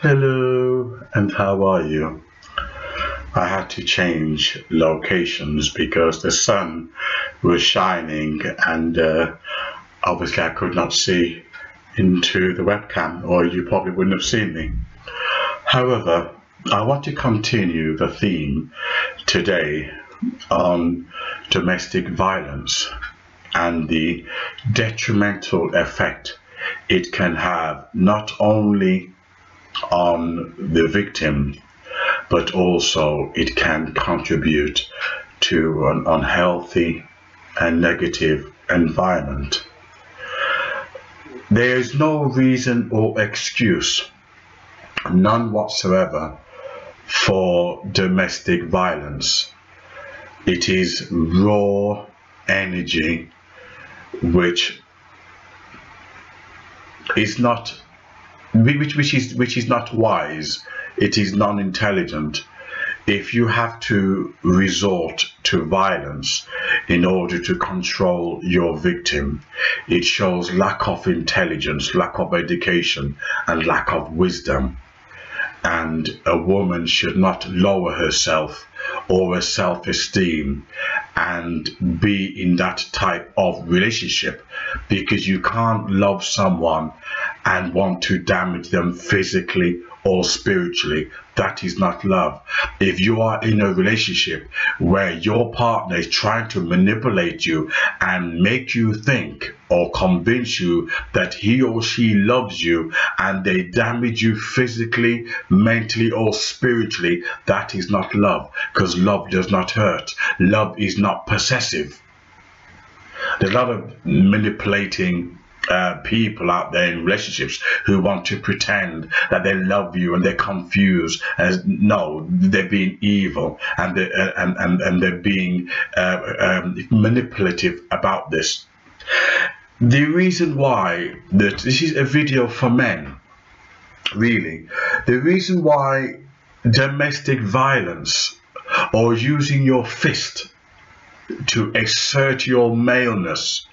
Hello, and how are you? I had to change locations because the sun was shining and obviously I could not see into the webcam, or you probably wouldn't have seen me. However, I want to continue the theme today on domestic violence and the detrimental effect it can have not only on the victim, but also it can contribute to an unhealthy and negative environment. There is no reason or excuse, none whatsoever, for domestic violence. It is raw energy which is not which is not wise. It is non-intelligent. If you have to resort to violence in order to control your victim, it shows lack of intelligence, lack of education, and lack of wisdom. And a woman should not lower herself or her self-esteem and be in that type of relationship, because you can't love someone and want to damage them physically or spiritually. That is not love. If you are in a relationship where your partner is trying to manipulate you and make you think or convince you that he or she loves you, and they damage you physically, mentally, or spiritually, that is not love, because love does not hurt. Love is not possessive. There's a lot of manipulating people out there in relationships who want to pretend that they love you, and they're confused as no, they're being evil, and they're being manipulative about this. The reason why that this is a video for men, really, the reason why domestic violence or using your fist to exert your maleness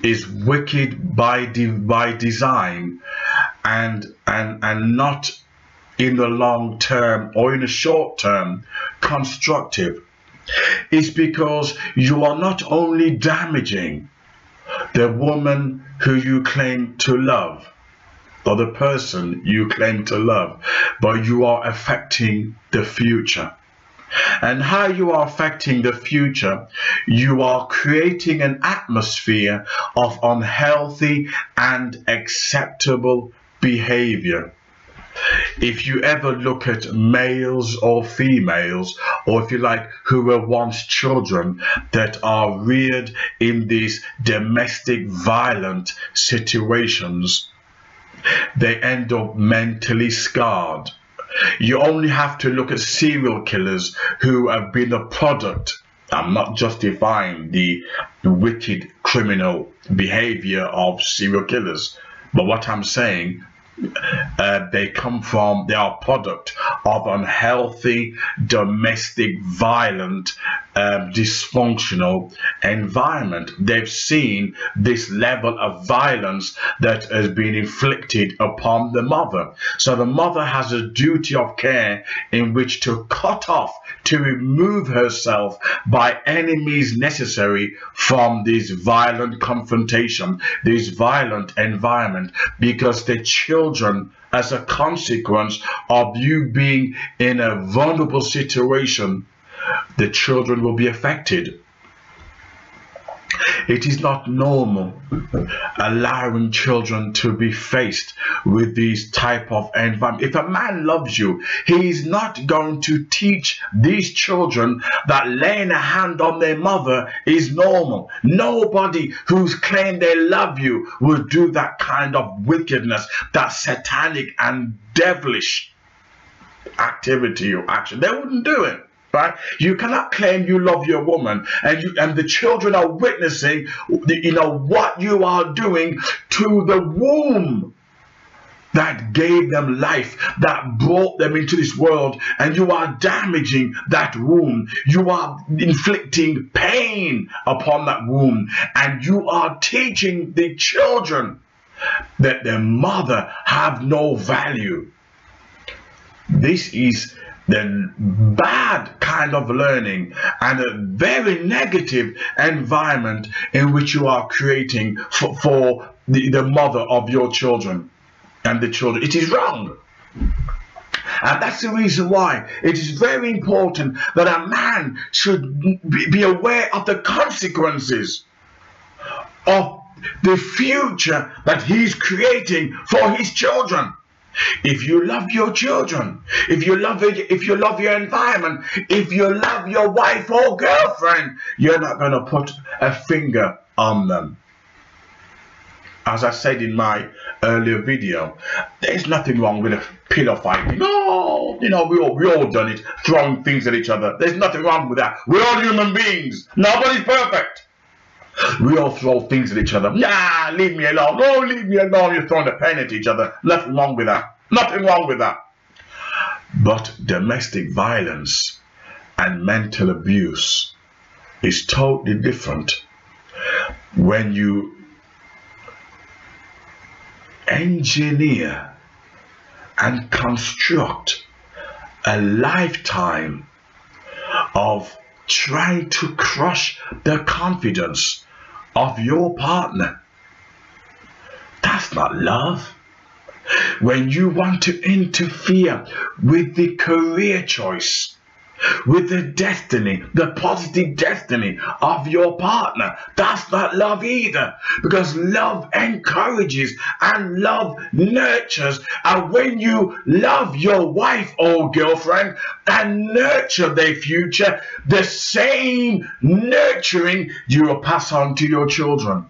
is wicked by design, and not in the long term or in the short term constructive, is because you are not only damaging the woman who you claim to love or the person you claim to love, but you are affecting the future. And how you are affecting the future, you are creating an atmosphere of unhealthy and acceptable behavior. If you ever look at males or females, or if you like, who were once children that are reared in these domestic violent situations, they end up mentally scarred. You only have to look at serial killers who have been a product. I'm not justifying the wicked criminal behavior of serial killers, but what I'm saying, they are a product of unhealthy, domestic, violent, dysfunctional environment. They've seen this level of violence that has been inflicted upon the mother. So the mother has a duty of care in which to cut off, to remove herself by any means necessary from this violent confrontation, this violent environment, because the children, as a consequence of you being in a vulnerable situation, the children will be affected. It is not normal allowing children to be faced with these type of environment. If a man loves you, he is not going to teach these children that laying a hand on their mother is normal. Nobody who's claimed they love you will do that kind of wickedness, that satanic and devilish activity or action. They wouldn't do it. Right? You cannot claim you love your woman and the children are witnessing what you are doing to the womb that gave them life, that brought them into this world, and you are damaging that womb. You are inflicting pain upon that womb, and you are teaching the children that their mother have no value. This is the bad kind of learning and a very negative environment in which you are creating for the mother of your children and the children. It is wrong. And that's the reason why it is very important that a man should be aware of the consequences of the future that he's creating for his children. If you love your children, if you love your environment, if you love your wife or girlfriend, you're not going to put a finger on them. As I said in my earlier video, there's nothing wrong with a pillow fighting. No, we all done it, throwing things at each other. There's nothing wrong with that. We're all human beings. Nobody's perfect. We all throw things at each other. Nah, leave me alone. No, leave me alone. You're throwing a pen at each other. Nothing wrong with that. Nothing wrong with that. But domestic violence and mental abuse is totally different. When you engineer and construct a lifetime of trying to crush the confidence of your partner, that's not love. When you want to interfere with the career choice, with the destiny, the positive destiny of your partner, that's not love either. Because love encourages and love nurtures. And when you love your wife or girlfriend and nurture their future, the same nurturing you will pass on to your children.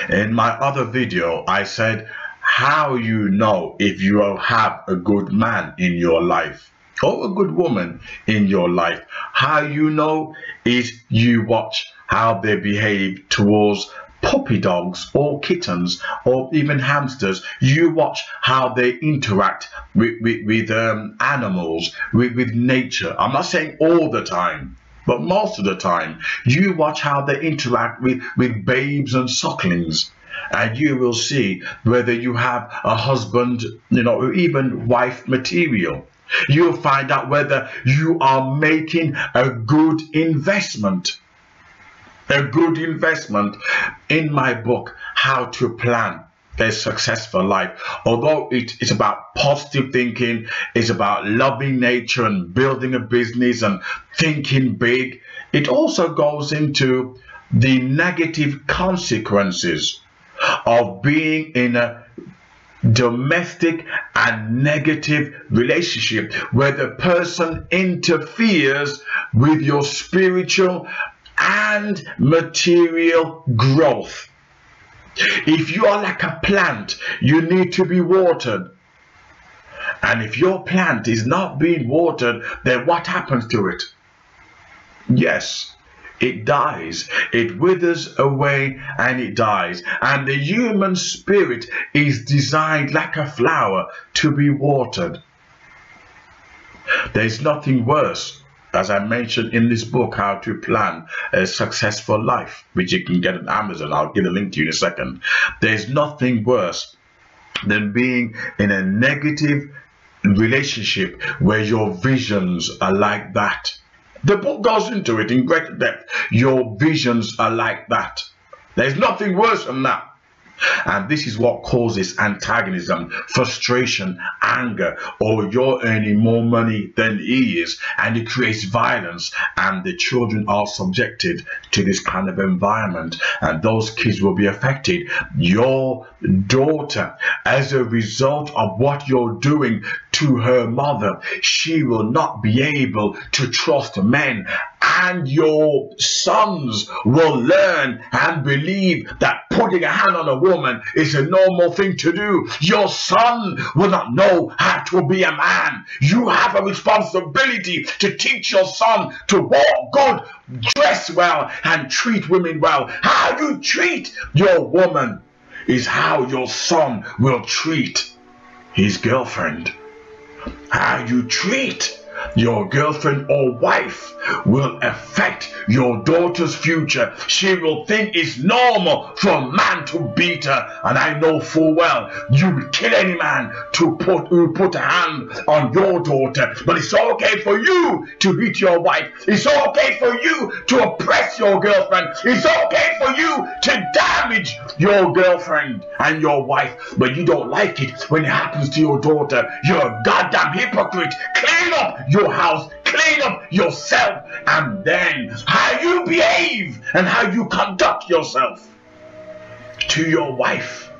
In my other video, I said how you know if you have a good man in your life or a good woman in your life. How you know is you watch how they behave towards puppy dogs or kittens or even hamsters. You watch how they interact with animals, with nature. I'm not saying all the time, but most of the time. You watch how they interact with babes and sucklings, and you will see whether you have a husband, or even wife material. You'll find out whether you are making a good investment. A good investment. In my book, How to Plan a Successful Life, although it's about positive thinking, it's about loving nature and building a business and thinking big, it also goes into the negative consequences of being in a domestic and negative relationship where the person interferes with your spiritual and material growth. If you are like a plant, you need to be watered. And if your plant is not being watered, then what happens to it? Yes, it dies. It withers away and it dies. And the human spirit is designed like a flower to be watered. There's nothing worse, as I mentioned in this book, How to Plan a Successful Life, which you can get on Amazon. I'll give a link to you in a second. There's nothing worse than being in a negative relationship where your visions are like that. The book goes into it in great depth. Your visions are like that. There's nothing worse than that. And this is what causes antagonism, frustration, anger, or you're earning more money than he is, and it creates violence, and the children are subjected to this kind of environment, and those kids will be affected. Your daughter, as a result of what you're doing to her mother, she will not be able to trust men, and your sons will learn and believe that putting a hand on a woman is a normal thing to do. Your son will not know how to be a man. You have a responsibility to teach your son to walk good, dress well, and treat women well. How you treat your woman is how your son will treat his girlfriend. How you treat your girlfriend or wife will affect your daughter's future. She will think it's normal for a man to beat her, and I know full well you would kill any man who put a hand on your daughter. But it's okay for you to beat your wife. It's okay for you to oppress your girlfriend. It's okay for you to damage your girlfriend and your wife, but you don't like it when it happens to your daughter. You're a goddamn hypocrite. Clean up your house, clean up yourself, and then how you behave and how you conduct yourself to your wife.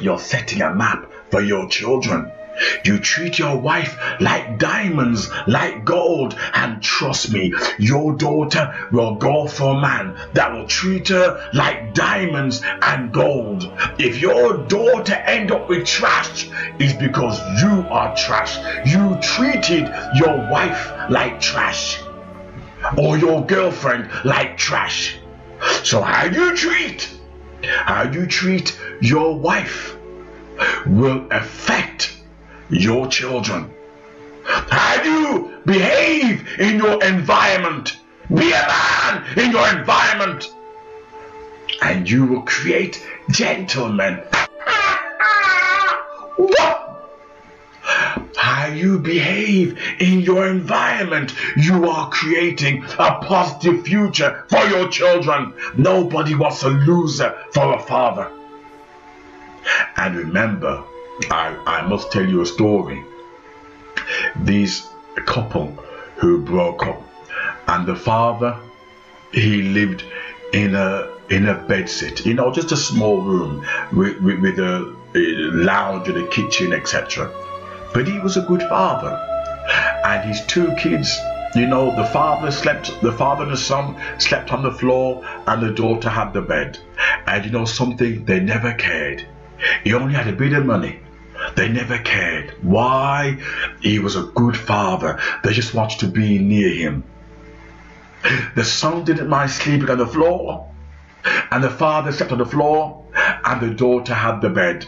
You're setting a map for your children. You treat your wife like diamonds, like gold, and trust me, your daughter will go for a man that will treat her like diamonds and gold. If your daughter end up with trash, it's because you are trash. You treated your wife like trash, or your girlfriend like trash. So how you treat your wife will affect your children. How you behave in your environment. Be a man in your environment, and you will create gentlemen. What? How you behave in your environment, you are creating a positive future for your children. Nobody wants a loser for a father. And remember, I must tell you a story. This couple who broke up, and the father, he lived in a bedsit, you know, just a small room with a lounge and a kitchen, etc. But he was a good father, and his two kids, you know, the father and the son slept on the floor, and the daughter had the bed. And you know something, they never cared. He only had a bit of money. They never cared. Why? He was a good father. They just wanted to be near him. The son didn't mind sleeping on the floor, and the father slept on the floor, and the daughter had the bed.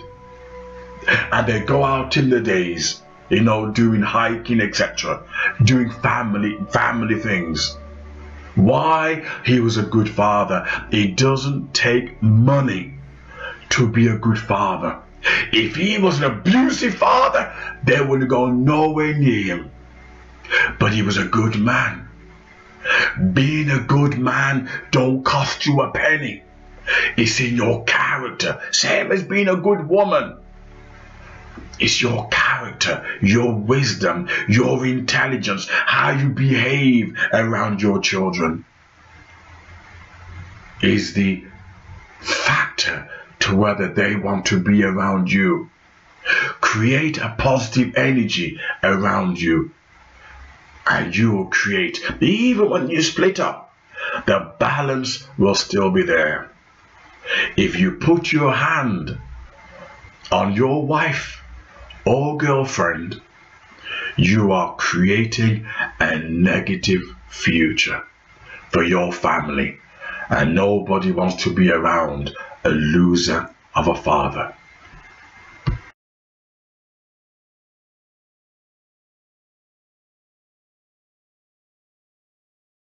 And they go out in the days, you know, doing hiking, etc., doing family things. Why? He was a good father. It doesn't take money to be a good father. If he was an abusive father, they would go nowhere near him. But he was a good man. Being a good man don't cost you a penny. It's in your character. Same as being a good woman. It's your character, your wisdom, your intelligence, how you behave around your children is the factor to whether they want to be around you. Create a positive energy around you, and you will create, even when you split up, the balance will still be there. If you put your hand on your wife or girlfriend, you are creating a negative future for your family, and nobody wants to be around a loser of a father.